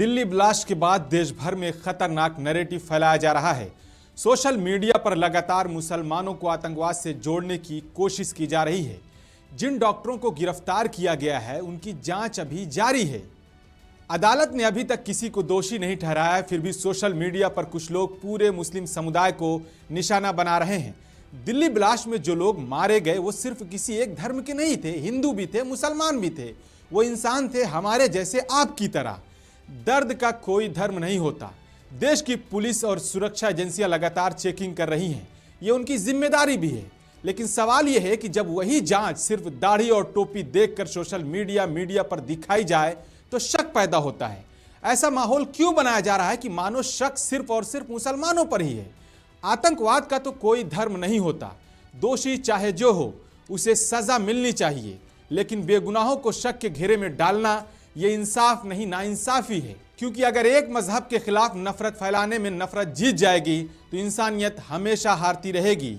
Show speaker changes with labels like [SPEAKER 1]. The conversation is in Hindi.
[SPEAKER 1] दिल्ली ब्लास्ट के बाद देश भर में खतरनाक नैरेटिव फैलाया जा रहा है। सोशल मीडिया पर लगातार मुसलमानों को आतंकवाद से जोड़ने की कोशिश की जा रही है। जिन डॉक्टरों को गिरफ्तार किया गया है उनकी जांच अभी जारी है। अदालत ने अभी तक किसी को दोषी नहीं ठहराया, फिर भी सोशल मीडिया पर कुछ लोग पूरे मुस्लिम समुदाय को निशाना बना रहे हैं। दिल्ली ब्लास्ट में जो लोग मारे गए वो सिर्फ किसी एक धर्म के नहीं थे, हिंदू भी थे, मुसलमान भी थे। वो इंसान थे हमारे जैसे, आपकी तरह। दर्द का कोई धर्म नहीं होता। देश की पुलिस और सुरक्षा एजेंसियां लगातार चेकिंग कर रही हैं, ये उनकी जिम्मेदारी भी है। लेकिन सवाल यह है कि जब वही जांच सिर्फ दाढ़ी और टोपी देखकर सोशल मीडिया पर दिखाई जाए तो शक पैदा होता है। ऐसा माहौल क्यों बनाया जा रहा है कि मानो शक सिर्फ और सिर्फ मुसलमानों पर ही है। आतंकवाद का तो कोई धर्म नहीं होता। दोषी चाहे जो हो उसे सजा मिलनी चाहिए, लेकिन बेगुनाहों को शक के घेरे में डालना ये इंसाफ नहीं, नाइंसाफी है। क्योंकि अगर एक मजहब के खिलाफ नफरत फैलाने में नफरत जीत जाएगी तो इंसानियत हमेशा हारती रहेगी।